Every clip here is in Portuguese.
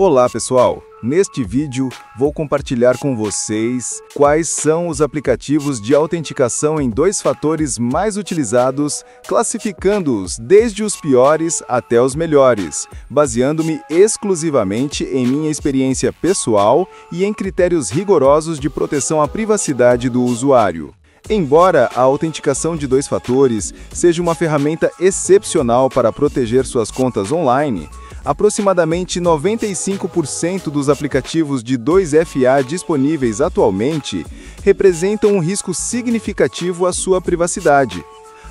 Olá pessoal, neste vídeo vou compartilhar com vocês quais são os aplicativos de autenticação em dois fatores mais utilizados, classificando-os desde os piores até os melhores, baseando-me exclusivamente em minha experiência pessoal e em critérios rigorosos de proteção à privacidade do usuário. Embora a autenticação de dois fatores seja uma ferramenta excepcional para proteger suas contas online, aproximadamente 95% dos aplicativos de 2FA disponíveis atualmente representam um risco significativo à sua privacidade.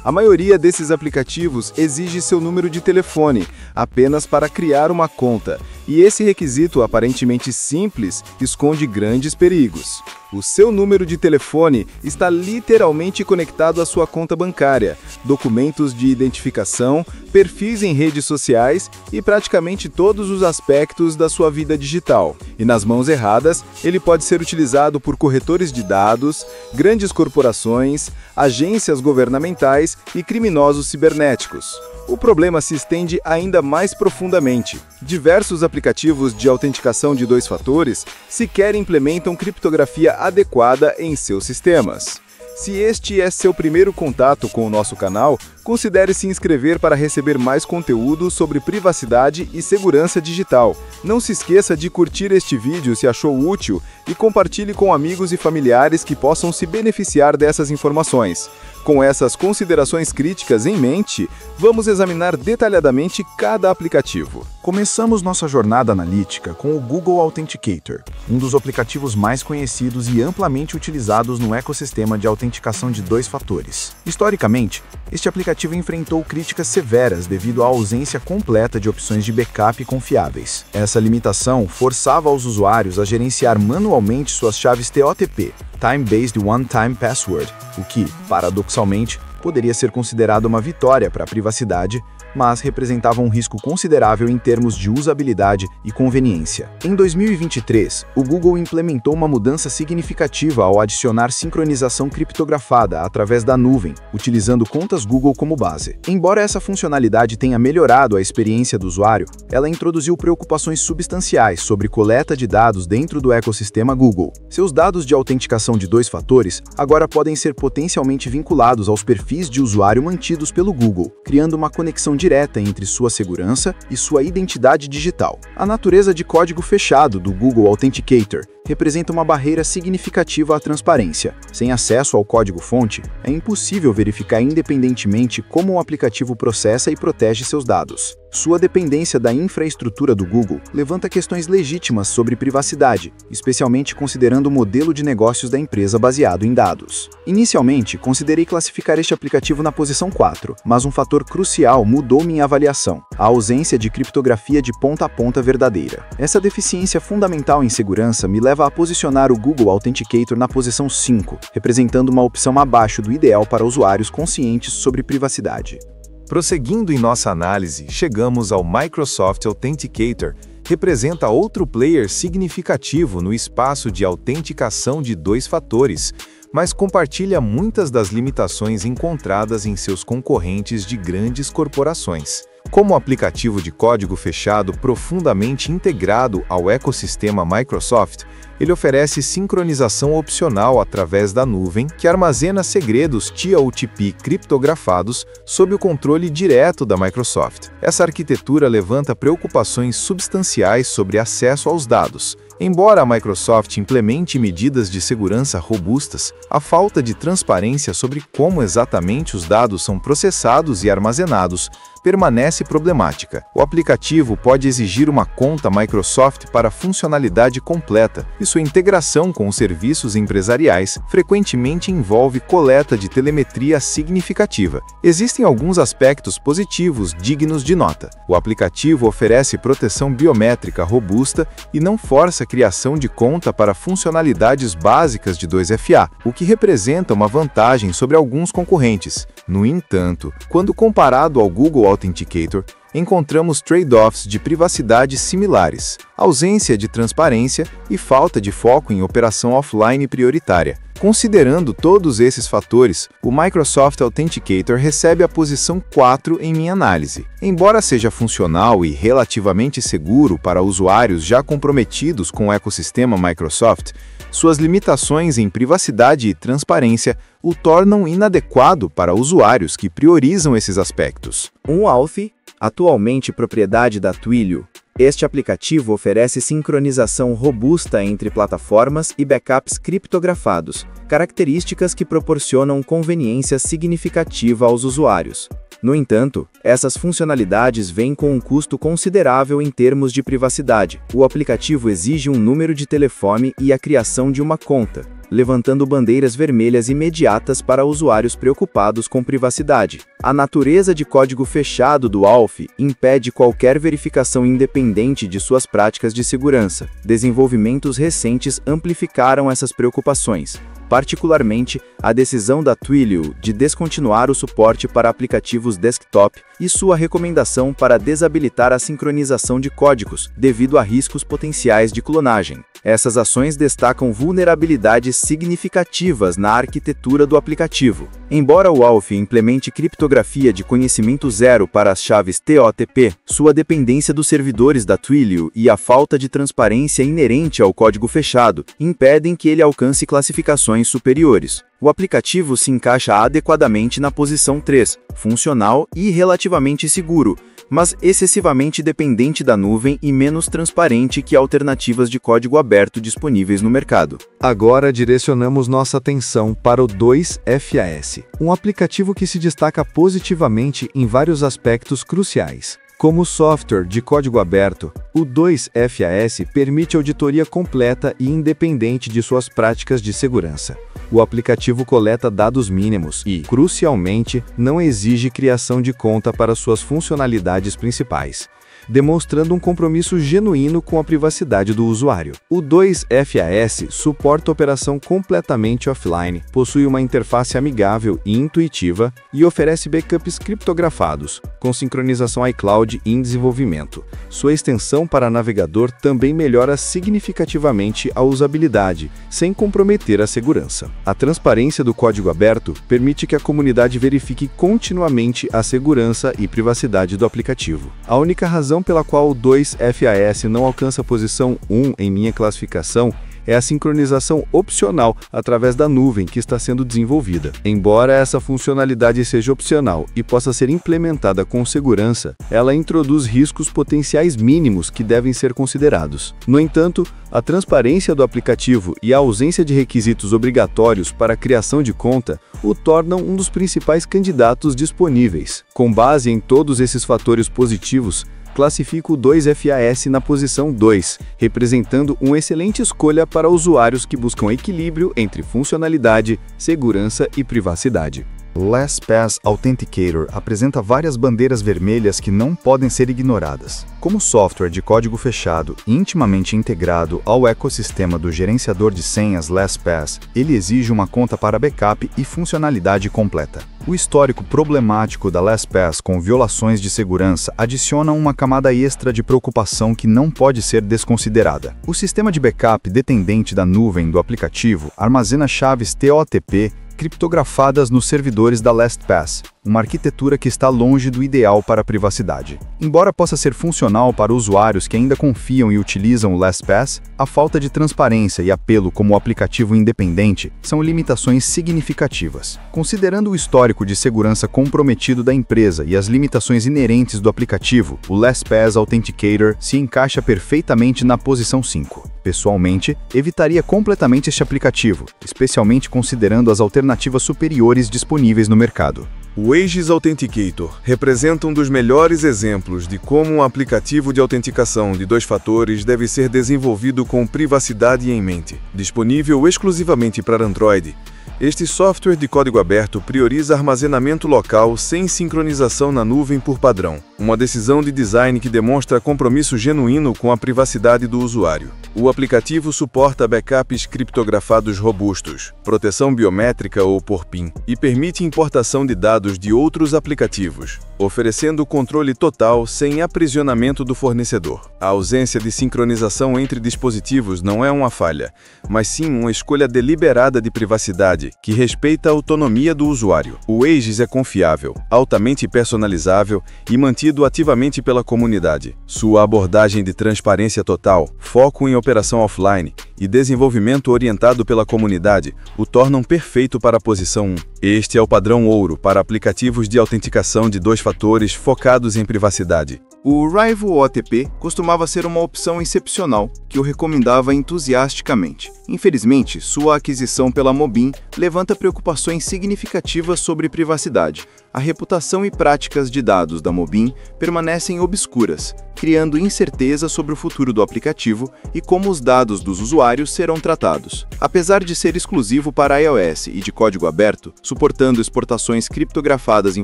A maioria desses aplicativos exige seu número de telefone apenas para criar uma conta, e esse requisito aparentemente simples esconde grandes perigos. O seu número de telefone está literalmente conectado à sua conta bancária, documentos de identificação, perfis em redes sociais e praticamente todos os aspectos da sua vida digital. E nas mãos erradas, ele pode ser utilizado por corretores de dados, grandes corporações, agências governamentais e criminosos cibernéticos. O problema se estende ainda mais profundamente. Diversos aplicativos de autenticação de dois fatores sequer implementam criptografia adequada em seus sistemas. Se este é seu primeiro contato com o nosso canal, considere se inscrever para receber mais conteúdo sobre privacidade e segurança digital. Não se esqueça de curtir este vídeo se achou útil e compartilhe com amigos e familiares que possam se beneficiar dessas informações. Com essas considerações críticas em mente, vamos examinar detalhadamente cada aplicativo. Começamos nossa jornada analítica com o Google Authenticator, um dos aplicativos mais conhecidos e amplamente utilizados no ecossistema de autenticação de dois fatores. Historicamente, este aplicativo enfrentou críticas severas devido à ausência completa de opções de backup confiáveis. Essa limitação forçava os usuários a gerenciar manualmente suas chaves TOTP, Time-Based One-Time Password, o que, paradoxalmente, poderia ser considerado uma vitória para a privacidade, mas representava um risco considerável em termos de usabilidade e conveniência. Em 2023, o Google implementou uma mudança significativa ao adicionar sincronização criptografada através da nuvem, utilizando contas Google como base. Embora essa funcionalidade tenha melhorado a experiência do usuário, ela introduziu preocupações substanciais sobre coleta de dados dentro do ecossistema Google. Seus dados de autenticação de dois fatores agora podem ser potencialmente vinculados aos perfis de usuário mantidos pelo Google, criando uma conexão direta entre sua segurança e sua identidade digital. A natureza de código fechado do Google Authenticator representa uma barreira significativa à transparência. Sem acesso ao código-fonte, é impossível verificar independentemente como o aplicativo processa e protege seus dados. Sua dependência da infraestrutura do Google levanta questões legítimas sobre privacidade, especialmente considerando o modelo de negócios da empresa baseado em dados. Inicialmente, considerei classificar este aplicativo na posição 4, mas um fator crucial mudou minha avaliação: a ausência de criptografia de ponta a ponta verdadeira. Essa deficiência fundamental em segurança me leva a posicionar o Google Authenticator na posição 5, representando uma opção abaixo do ideal para usuários conscientes sobre privacidade. Prosseguindo em nossa análise, chegamos ao Microsoft Authenticator, representa outro player significativo no espaço de autenticação de dois fatores, mas compartilha muitas das limitações encontradas em seus concorrentes de grandes corporações. Como aplicativo de código fechado profundamente integrado ao ecossistema Microsoft, ele oferece sincronização opcional através da nuvem, que armazena segredos TOTP criptografados sob o controle direto da Microsoft. Essa arquitetura levanta preocupações substanciais sobre acesso aos dados. Embora a Microsoft implemente medidas de segurança robustas, a falta de transparência sobre como exatamente os dados são processados e armazenados permanece problemática. O aplicativo pode exigir uma conta Microsoft para funcionalidade completa, e sua integração com os serviços empresariais frequentemente envolve coleta de telemetria significativa. Existem alguns aspectos positivos dignos de nota. O aplicativo oferece proteção biométrica robusta e não força a criação de conta para funcionalidades básicas de 2FA, o que representa uma vantagem sobre alguns concorrentes. No entanto, quando comparado ao Google Authenticator, encontramos trade-offs de privacidade similares, ausência de transparência e falta de foco em operação offline prioritária. Considerando todos esses fatores, o Microsoft Authenticator recebe a posição 4 em minha análise. Embora seja funcional e relativamente seguro para usuários já comprometidos com o ecossistema Microsoft, suas limitações em privacidade e transparência o tornam inadequado para usuários que priorizam esses aspectos. O Authy, atualmente propriedade da Twilio, este aplicativo oferece sincronização robusta entre plataformas e backups criptografados, características que proporcionam conveniência significativa aos usuários. No entanto, essas funcionalidades vêm com um custo considerável em termos de privacidade. O aplicativo exige um número de telefone e a criação de uma conta, levantando bandeiras vermelhas imediatas para usuários preocupados com privacidade. A natureza de código fechado do Authy impede qualquer verificação independente de suas práticas de segurança. Desenvolvimentos recentes amplificaram essas preocupações, particularmente a decisão da Twilio de descontinuar o suporte para aplicativos desktop e sua recomendação para desabilitar a sincronização de códigos devido a riscos potenciais de clonagem. Essas ações destacam vulnerabilidades significativas na arquitetura do aplicativo. Embora o Authy implemente criptografia de conhecimento zero para as chaves TOTP, sua dependência dos servidores da Twilio e a falta de transparência inerente ao código fechado impedem que ele alcance classificações superiores. O aplicativo se encaixa adequadamente na posição 3, funcional e relativamente seguro, mas excessivamente dependente da nuvem e menos transparente que alternativas de código aberto disponíveis no mercado. Agora direcionamos nossa atenção para o 2FAS, um aplicativo que se destaca positivamente em vários aspectos cruciais. Como software de código aberto, o 2FAS permite auditoria completa e independente de suas práticas de segurança. O aplicativo coleta dados mínimos e, crucialmente, não exige criação de conta para suas funcionalidades principais, demonstrando um compromisso genuíno com a privacidade do usuário. O 2FAS suporta operação completamente offline, possui uma interface amigável e intuitiva e oferece backups criptografados, com sincronização iCloud em desenvolvimento. Sua extensão para navegador também melhora significativamente a usabilidade, sem comprometer a segurança. A transparência do código aberto permite que a comunidade verifique continuamente a segurança e privacidade do aplicativo. A única razão pela qual o 2FAS não alcança a posição 1 em minha classificação é a sincronização opcional através da nuvem que está sendo desenvolvida. Embora essa funcionalidade seja opcional e possa ser implementada com segurança, ela introduz riscos potenciais mínimos que devem ser considerados. No entanto, a transparência do aplicativo e a ausência de requisitos obrigatórios para a criação de conta o tornam um dos principais candidatos disponíveis. Com base em todos esses fatores positivos, classifico o 2FAS na posição 2, representando uma excelente escolha para usuários que buscam equilíbrio entre funcionalidade, segurança e privacidade. LastPass Authenticator apresenta várias bandeiras vermelhas que não podem ser ignoradas. Como software de código fechado intimamente integrado ao ecossistema do gerenciador de senhas LastPass, ele exige uma conta para backup e funcionalidade completa. O histórico problemático da LastPass com violações de segurança adiciona uma camada extra de preocupação que não pode ser desconsiderada. O sistema de backup dependente da nuvem do aplicativo armazena chaves TOTP criptografadas nos servidores da LastPass, uma arquitetura que está longe do ideal para a privacidade. Embora possa ser funcional para usuários que ainda confiam e utilizam o LastPass, a falta de transparência e apelo como aplicativo independente são limitações significativas. Considerando o histórico de segurança comprometido da empresa e as limitações inerentes do aplicativo, o LastPass Authenticator se encaixa perfeitamente na posição 5. Pessoalmente, evitaria completamente este aplicativo, especialmente considerando as alternativas superiores disponíveis no mercado. O Aegis Authenticator representa um dos melhores exemplos de como um aplicativo de autenticação de 2 fatores deve ser desenvolvido com privacidade em mente. Disponível exclusivamente para Android, este software de código aberto prioriza armazenamento local sem sincronização na nuvem por padrão, uma decisão de design que demonstra compromisso genuíno com a privacidade do usuário. O aplicativo suporta backups criptografados robustos, proteção biométrica ou por PIN, e permite importação de dados de outros aplicativos. oferecendo controle total sem aprisionamento do fornecedor. A ausência de sincronização entre dispositivos não é uma falha, mas sim uma escolha deliberada de privacidade que respeita a autonomia do usuário. O Aegis é confiável, altamente personalizável e mantido ativamente pela comunidade. Sua abordagem de transparência total, foco em operação offline e desenvolvimento orientado pela comunidade o tornam perfeito para a posição 1. Este é o padrão ouro para aplicativos de autenticação de 2 fatores focados em privacidade. O Rival OTP costumava ser uma opção excepcional que eu recomendava entusiasticamente. Infelizmente, sua aquisição pela Mobin levanta preocupações significativas sobre privacidade. A reputação e práticas de dados da Mobin permanecem obscuras, criando incerteza sobre o futuro do aplicativo e como os dados dos usuários serão tratados. Apesar de ser exclusivo para iOS e de código aberto, suportando exportações criptografadas em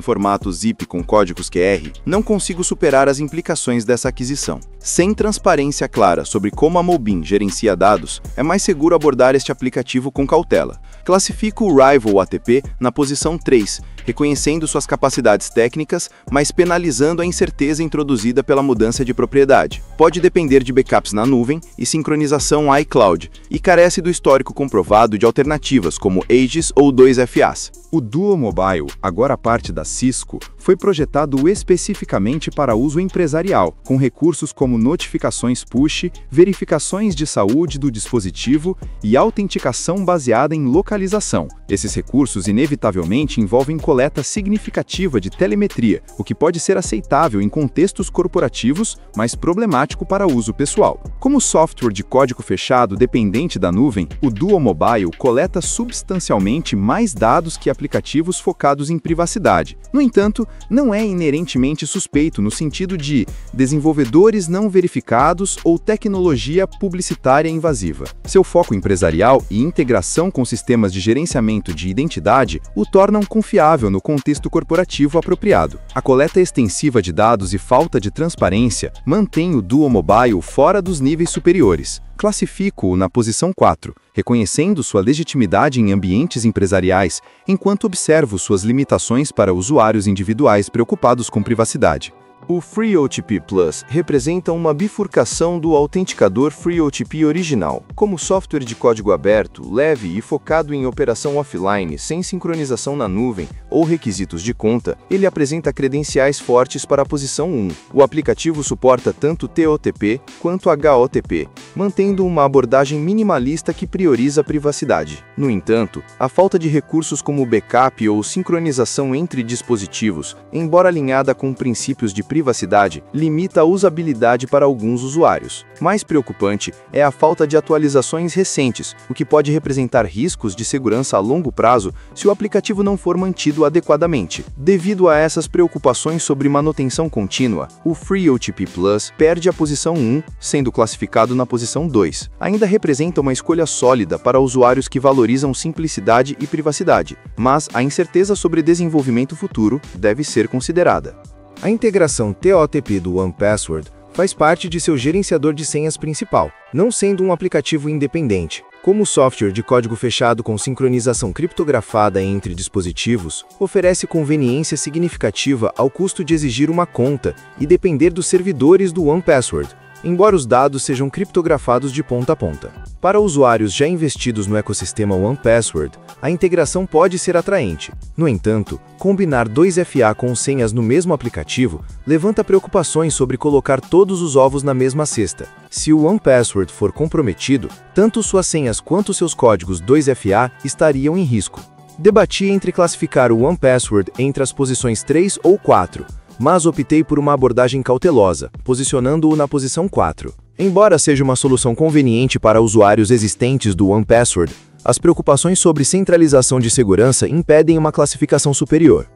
formato zip com códigos QR, não consigo superar as implicações dessa aquisição. Sem transparência clara sobre como a Mobin gerencia dados, é mais seguro abordar este aplicativo com cautela. Classifico o Rival ATP na posição 3, reconhecendo suas capacidades técnicas, mas penalizando a incerteza introduzida pela mudança de propriedade. Pode depender de backups na nuvem e sincronização iCloud, e carece do histórico comprovado de alternativas como Aegis ou 2FAs. O Duo Mobile, agora parte da Cisco, foi projetado especificamente para uso empresarial, com recursos como notificações push, verificações de saúde do dispositivo e autenticação baseada em localização. Esses recursos inevitavelmente envolvem coleta significativa de telemetria, o que pode ser aceitável em contextos corporativos, mas problemático para uso pessoal. Como software de código fechado dependente da nuvem, o Duo Mobile coleta substancialmente mais dados que aplicativos focados em privacidade. No entanto, não é inerentemente suspeito no sentido de desenvolvedores não verificados ou tecnologia publicitária invasiva. Seu foco empresarial e integração com sistemas de gerenciamento de identidade o tornam confiável no contexto corporativo apropriado. A coleta extensiva de dados e falta de transparência mantém o Duo Mobile fora dos níveis superiores. Classifico-o na posição 4, reconhecendo sua legitimidade em ambientes empresariais, enquanto observo suas limitações para usuários individuais preocupados com privacidade. O FreeOTP Plus representa uma bifurcação do autenticador FreeOTP original. Como software de código aberto, leve e focado em operação offline, sem sincronização na nuvem ou requisitos de conta, ele apresenta credenciais fortes para a posição 1. O aplicativo suporta tanto TOTP quanto HOTP, mantendo uma abordagem minimalista que prioriza a privacidade. No entanto, a falta de recursos como backup ou sincronização entre dispositivos, embora alinhada com princípios de privacidade, limita a usabilidade para alguns usuários. Mais preocupante é a falta de atualizações recentes, o que pode representar riscos de segurança a longo prazo se o aplicativo não for mantido adequadamente. Devido a essas preocupações sobre manutenção contínua, o FreeOTP Plus perde a posição 1, sendo classificado na posição 2. Ainda representa uma escolha sólida para usuários que valorizam simplicidade e privacidade, mas a incerteza sobre desenvolvimento futuro deve ser considerada. A integração TOTP do 1Password faz parte de seu gerenciador de senhas principal, não sendo um aplicativo independente. Como software de código fechado com sincronização criptografada entre dispositivos, oferece conveniência significativa ao custo de exigir uma conta e depender dos servidores do 1Password, embora os dados sejam criptografados de ponta a ponta. Para usuários já investidos no ecossistema 1Password, a integração pode ser atraente. No entanto, combinar 2FA com senhas no mesmo aplicativo levanta preocupações sobre colocar todos os ovos na mesma cesta. Se o 1Password for comprometido, tanto suas senhas quanto seus códigos 2FA estariam em risco. Debati entre classificar o 1Password entre as posições 3 ou 4, mas optei por uma abordagem cautelosa, posicionando-o na posição 4. Embora seja uma solução conveniente para usuários existentes do 1Password, as preocupações sobre centralização de segurança impedem uma classificação superior.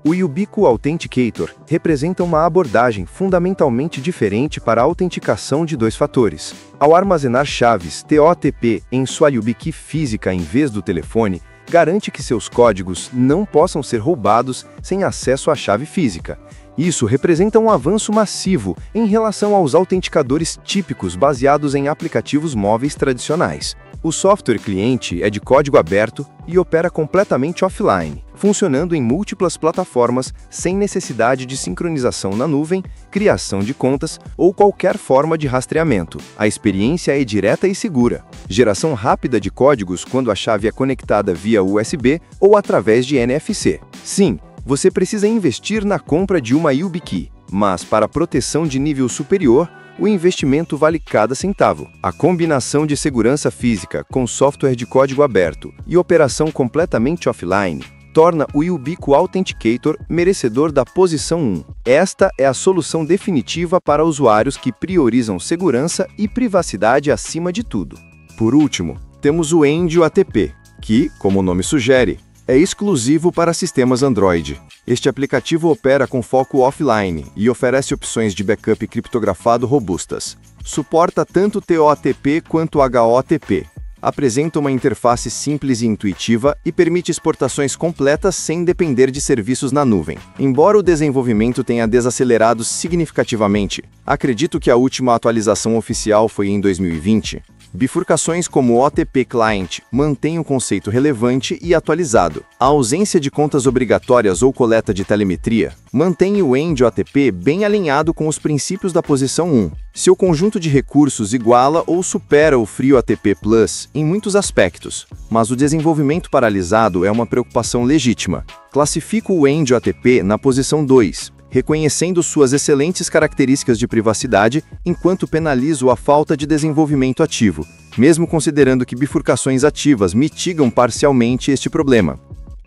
O Yubico Authenticator representa uma abordagem fundamentalmente diferente para a autenticação de 2 fatores. Ao armazenar chaves TOTP em sua YubiKey física em vez do telefone, garante que seus códigos não possam ser roubados sem acesso à chave física. Isso representa um avanço massivo em relação aos autenticadores típicos baseados em aplicativos móveis tradicionais. O software cliente é de código aberto e opera completamente offline, funcionando em múltiplas plataformas sem necessidade de sincronização na nuvem, criação de contas ou qualquer forma de rastreamento. A experiência é direta e segura. Geração rápida de códigos quando a chave é conectada via USB ou através de NFC. Sim, você precisa investir na compra de uma YubiKey, mas para proteção de nível superior, o investimento vale cada centavo. A combinação de segurança física com software de código aberto e operação completamente offline torna o Yubico Authenticator merecedor da posição 1. Esta é a solução definitiva para usuários que priorizam segurança e privacidade acima de tudo. Por último, temos o Endio ATP, que, como o nome sugere, é exclusivo para sistemas Android. Este aplicativo opera com foco offline e oferece opções de backup criptografado robustas. Suporta tanto TOATP quanto HOTP. Apresenta uma interface simples e intuitiva e permite exportações completas sem depender de serviços na nuvem. Embora o desenvolvimento tenha desacelerado significativamente, acredito que a última atualização oficial foi em 2020. Bifurcações como o OTP Client mantêm o conceito relevante e atualizado. A ausência de contas obrigatórias ou coleta de telemetria mantém o Endio ATP bem alinhado com os princípios da posição 1. Seu conjunto de recursos iguala ou supera o Frio ATP Plus em muitos aspectos, mas o desenvolvimento paralisado é uma preocupação legítima. Classifico o Endio ATP na posição 2, reconhecendo suas excelentes características de privacidade, enquanto penalizo a falta de desenvolvimento ativo, mesmo considerando que bifurcações ativas mitigam parcialmente este problema.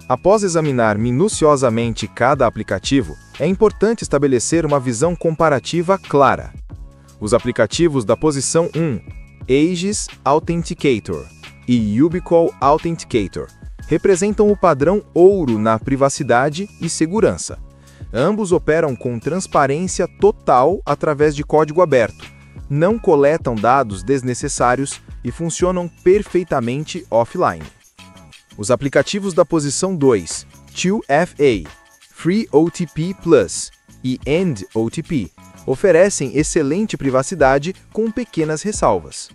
Após examinar minuciosamente cada aplicativo, é importante estabelecer uma visão comparativa clara. Os aplicativos da posição 1, Aegis Authenticator e Yubico Authenticator, representam o padrão ouro na privacidade e segurança. Ambos operam com transparência total através de código aberto, não coletam dados desnecessários e funcionam perfeitamente offline. Os aplicativos da posição 2, 2FA, Free OTP Plus e End OTP, oferecem excelente privacidade com pequenas ressalvas.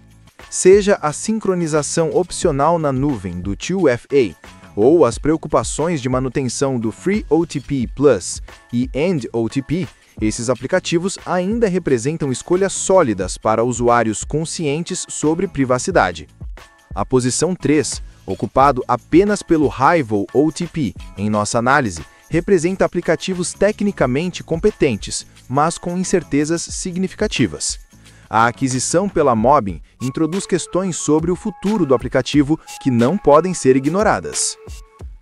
Seja a sincronização opcional na nuvem do 2FA, ou as preocupações de manutenção do Free OTP Plus e End OTP, esses aplicativos ainda representam escolhas sólidas para usuários conscientes sobre privacidade. A posição 3, ocupado apenas pelo Hivo OTP, em nossa análise, representa aplicativos tecnicamente competentes, mas com incertezas significativas. A aquisição pela Mobbin introduz questões sobre o futuro do aplicativo que não podem ser ignoradas.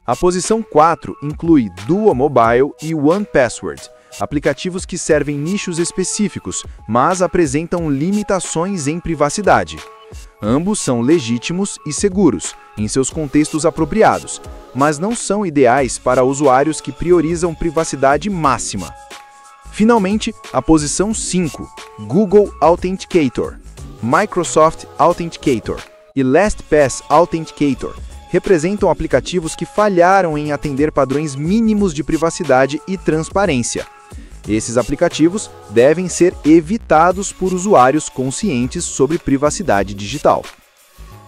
A posição 4 inclui Duo Mobile e 1Password, aplicativos que servem nichos específicos, mas apresentam limitações em privacidade. Ambos são legítimos e seguros, em seus contextos apropriados, mas não são ideais para usuários que priorizam privacidade máxima. Finalmente, a posição 5, Google Authenticator, Microsoft Authenticator e LastPass Authenticator, representam aplicativos que falharam em atender padrões mínimos de privacidade e transparência. Esses aplicativos devem ser evitados por usuários conscientes sobre privacidade digital.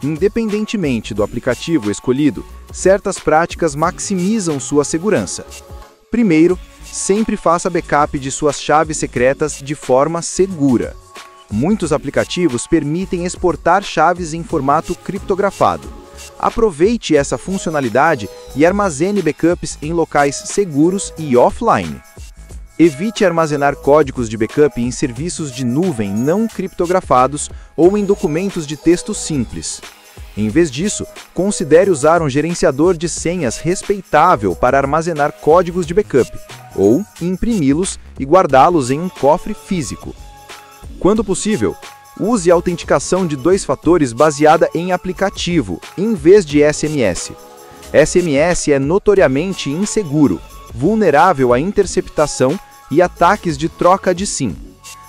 Independentemente do aplicativo escolhido, certas práticas maximizam sua segurança. Primeiro, sempre faça backup de suas chaves secretas de forma segura. Muitos aplicativos permitem exportar chaves em formato criptografado. Aproveite essa funcionalidade e armazene backups em locais seguros e offline. Evite armazenar códigos de backup em serviços de nuvem não criptografados ou em documentos de texto simples. Em vez disso, considere usar um gerenciador de senhas respeitável para armazenar códigos de backup, ou imprimi-los e guardá-los em um cofre físico. Quando possível, use a autenticação de 2 fatores baseada em aplicativo, em vez de SMS. SMS é notoriamente inseguro, vulnerável à interceptação e ataques de troca de SIM.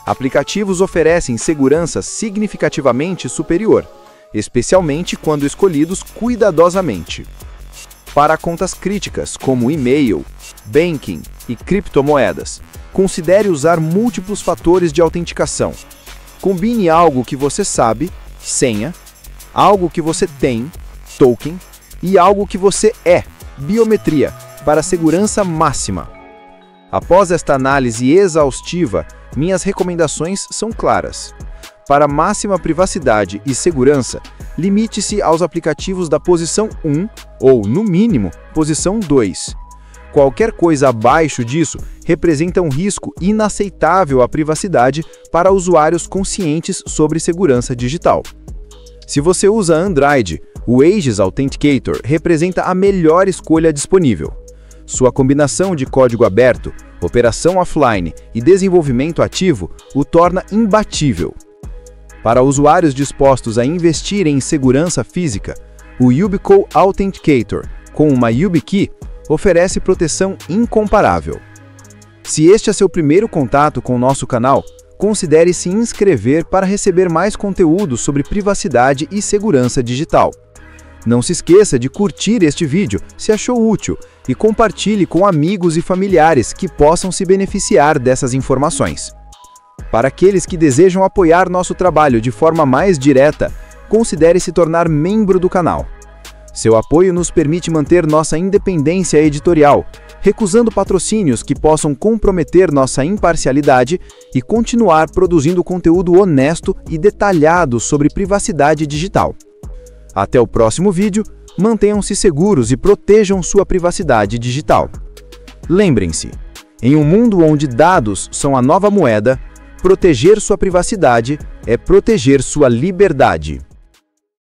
Aplicativos oferecem segurança significativamente superior, especialmente quando escolhidos cuidadosamente. Para contas críticas, como e-mail, banking e criptomoedas, considere usar múltiplos fatores de autenticação. Combine algo que você sabe, senha, algo que você tem, token, e algo que você é, biometria, para segurança máxima. Após esta análise exaustiva, minhas recomendações são claras. Para máxima privacidade e segurança, limite-se aos aplicativos da posição 1 ou, no mínimo, posição 2. Qualquer coisa abaixo disso representa um risco inaceitável à privacidade para usuários conscientes sobre segurança digital. Se você usa Android, o Aegis Authenticator representa a melhor escolha disponível. Sua combinação de código aberto, operação offline e desenvolvimento ativo o torna imbatível. Para usuários dispostos a investir em segurança física, o Yubico Authenticator, com uma YubiKey, oferece proteção incomparável. Se este é seu primeiro contato com o nosso canal, considere se inscrever para receber mais conteúdo sobre privacidade e segurança digital. Não se esqueça de curtir este vídeo se achou útil e compartilhe com amigos e familiares que possam se beneficiar dessas informações. Para aqueles que desejam apoiar nosso trabalho de forma mais direta, considere se tornar membro do canal. Seu apoio nos permite manter nossa independência editorial, recusando patrocínios que possam comprometer nossa imparcialidade e continuar produzindo conteúdo honesto e detalhado sobre privacidade digital. Até o próximo vídeo, mantenham-se seguros e protejam sua privacidade digital. Lembrem-se, em um mundo onde dados são a nova moeda, proteger sua privacidade é proteger sua liberdade.